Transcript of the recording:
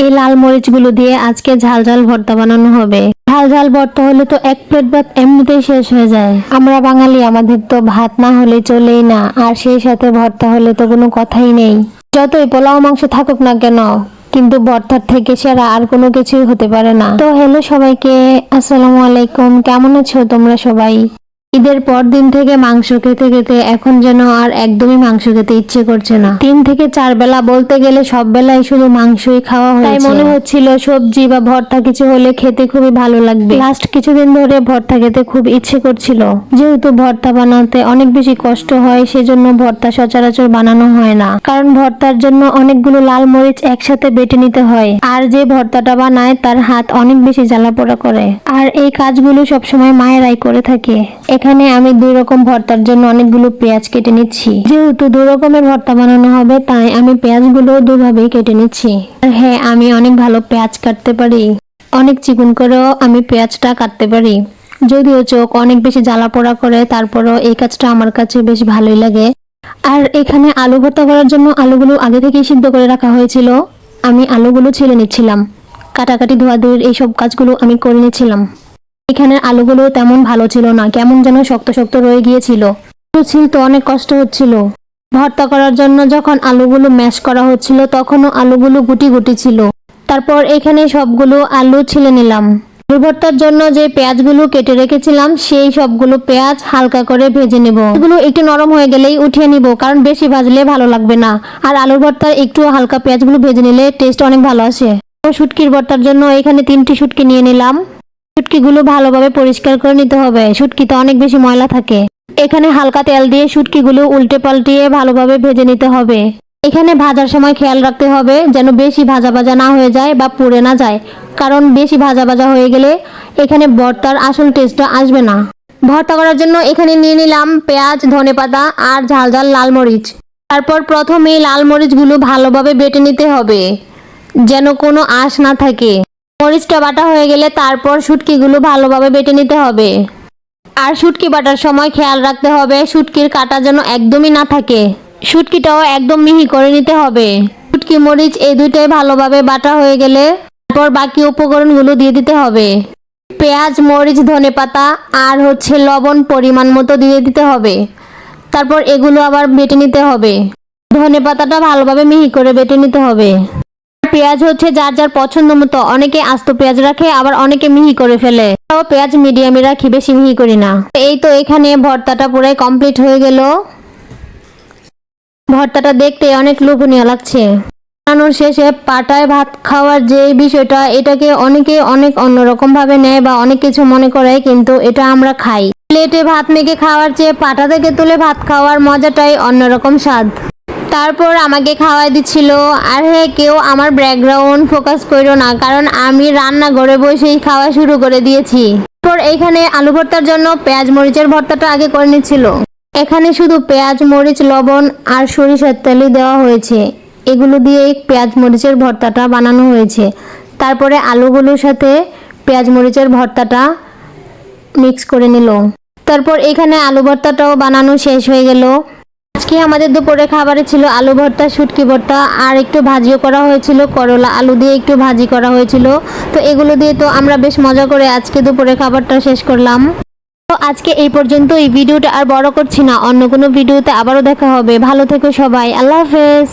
এই লাল মরিচগুলো দিয়ে আজকে ঝাল ঝাল ভর্তা বানানো হবে। ঝাল ঝাল ভর্তা হলে তো এক প্লেট ভাত এমনিতেই শেষ হয়ে যায়। আমরা বাঙালি, আমাদের তো ভাত না হলে চলেই না, আর সেই সাথে ভর্তা হলে তো কোনো কথাই নেই। যতই পোলাও মাংস থাকুক না কেন, কিন্তু ভর্তার থেকে সেরা আর কোনো কিছুই হতে পারে না। তো হ্যালো সবাইকে, আসসালামু আলাইকুম। কেমন আছো তোমরা সবাই? ঈদের পর দিন থেকে মাংস খেতে খেতে এখন যেন আর একদমই মাংস খেতে ইচ্ছে করছে না। 3 থেকে 4 বেলা, বলতে গেলে সব বেলায় শুধু মাংসই খাওয়া হয়েছে। তাই মনে হচ্ছিল সবজি বা ভর্তা কিছু হলে খেতে খুবই ভালো লাগবে। লাস্ট কিছুদিন ধরে ভর্তা খেতে খুব ইচ্ছে করছিল। যেহেতু ভর্তা বানাতে অনেক বেশি কষ্ট হয়, সেজন্য ভর্তা সচরাচর বানানো হয় না। কারণ ভর্তার জন্য অনেকগুলো লাল মরিচ একসাথে বেটে নিতে হয়, আর যে ভর্তাটা বানায় তার হাত অনেক বেশি জ্বালাপোড়া করে। আর এই কাজগুলো সবসময় মায়েরাই করে থাকে। এখানে আমি 2 রকম ভর্তার জন্য অনেকগুলো পেঁয়াজ কেটে নিচ্ছি। যেহেতু 2 রকমের ভর্তা বানানো হবে, তাই আমি পেঁয়াজগুলো 2 ভাবেই কেটে নিচ্ছি। আর হ্যাঁ, আমি অনেক ভালো পেঁয়াজ কাটতে পারি। অনেক চিকন করেও আমি পেঁয়াজটা কাটতে পারি। যদিও চোখ অনেক বেশি জ্বালা পোড়া করে, তারপরও এই কাজটা আমার কাছে বেশ ভালোই লাগে। আর এখানে আলু ভর্তা করার জন্য আলুগুলো আগে থেকেই সিদ্ধ করে রাখা হয়েছিল। আমি আলুগুলো ছিলে নিচ্ছিলাম। কাটাকাটি ধোয়াধুয়ির এইসব কাজগুলো আমি করে নিচ্ছিলাম। এখানের আলুগুলো তেমন ভালো ছিল না, কেমন যেন শক্ত শক্ত রয়ে গিয়েছিল। ছিলতে অনেক কষ্ট হচ্ছিল। ভর্তা করার জন্য যখন আলুগুলো ম্যাশ করা হচ্ছিল, তখনও আলুগুলো গুটি গুটি ছিল। তারপর এখানে সবগুলো আলু ছিলে নিলাম। আলু ভর্তার জন্য যে পেঁয়াজগুলো কেটে রেখেছিলাম, সেই সবগুলো পেঁয়াজ হালকা করে ভেজে নেব। এগুলো একটু নরম হয়ে গেলেই উঠিয়ে নিব, কারণ বেশি ভাজলে ভালো লাগবে না। আর আলুর ভর্তার একটু হালকা পেঁয়াজগুলো ভেজে নিলে টেস্ট অনেক ভালো আসে। শুটকির ভর্তার জন্য এখানে 3টি শুটকি নিয়ে নিলাম। শুটকিগুলো ভালোভাবে পরিষ্কার করে নিতে হবে। শুটকিতে অনেক বেশি ময়লা থাকে। এখানে হালকা তেল দিয়ে শুটকিগুলো উল্টে পাল্টিয়ে ভালোভাবে ভেজে নিতে হবে। এখানে ভাজার সময় খেয়াল রাখতে হবে যেন বেশি ভাজা ভাজা না হয়ে যায় বা পুড়ে না যায়, কারণ বেশি ভাজা ভাজা হয়ে গেলে এখানে ভর্তার আসল টেস্টটা আসবে না। ভর্তা করার জন্য এখানে নিয়ে নিলাম পেঁয়াজ, ধনেপাতা আর ঝাল ঝাল লাল মরিচ। তারপর প্রথমে লাল মরিচগুলো ভালোভাবে বেটে নিতে হবে, যেন কোনো আঁশ না থাকে। মরিচটা বাটা হয়ে গেলে তারপর শুটকিগুলো ভালোভাবে বেটে নিতে হবে। আর শুটকি বাটার সময় খেয়াল রাখতে হবে শুটকির কাটা যেন একদমই না থাকে। শুটকিটাও একদম মিহি করে নিতে হবে। শুটকি মরিচ এই দুইটাই ভালোভাবে বাটা হয়ে গেলে তারপর বাকি উপকরণগুলো দিয়ে দিতে হবে। পেঁয়াজ, মরিচ, ধনেপাতা আর লবণ পরিমাণ মতো দিয়ে দিতে হবে। তারপর এগুলো আবার বেটে নিতে হবে। ধনেপাতাটা ভালোভাবে মিহি করে বেটে নিতে হবে। পেঁয়াজ যার যার পছন্দ মতো, অনেকে আস্ত পেঁয়াজ রাখে, আবার অনেকে মিহি করে ফেলে। পেঁয়াজ মিডিয়ামে রাখি, বেশি মিহি করি না। এই তো এখানে ভর্তাটা পুরাই কমপ্লিট হয়ে গেল। ভর্তাটা দেখতে অনেক লোভনীয় লাগছে। বানানোর শেষে পাটায় ভাত খাওয়ার যে বিষয়টা, এটাকে অনেকে অনেক অন্যরকম ভাবে নেয় বা অনেক কিছু মনে করে, কিন্তু এটা আমরা খাই। প্লেটে ভাত মেখে খাওয়ার চেয়ে পাটা থেকে তুলে ভাত খাওয়ার মজাটাই অন্যরকম স্বাদ। তারপর আমাকে খাওয়াই দিচ্ছিল। আর হ্যাঁ, কেউ আমার ব্যাকগ্রাউন্ড ফোকাস করো না, কারণ আমি রান্নাঘরে বসেই খাওয়া শুরু করে দিয়েছি। তারপর এখানে আলু ভর্তার জন্য পেঁয়াজ মরিচের ভর্তাটা আগে করে নিচ্ছিল। এখানে শুধু পেঁয়াজ, মরিচ, লবণ আর সরিষার তেলই দেওয়া হয়েছে। এগুলো দিয়ে পেঁয়াজ মরিচের ভর্তাটা বানানো হয়েছে। তারপরে আলুগুলোর সাথে পেঁয়াজ মরিচের ভর্তাটা মিক্স করে নিল। তারপর এখানে আলু ভর্তাটাও বানানো শেষ হয়ে গেল। আজকে আমাদের দুপুরে খাবারে ছিল আলু ভর্তা, শুটকি ভর্তা আর একটু ভাজিও করা হয়েছিল। করলা আলু দিয়ে একটু ভাজি করা হয়েছিল। তো এগুলো দিয়ে তো আমরা বেশ মজা করে আজকে দুপুরে খাবারটা শেষ করলাম। তো আজকে এই পর্যন্ত। এই ভিডিওটা আর বড় করছি না, অন্য কোনো ভিডিওতে আবারও দেখা হবে। ভালো থেকো সবাই, আল্লাহ হাফেজ।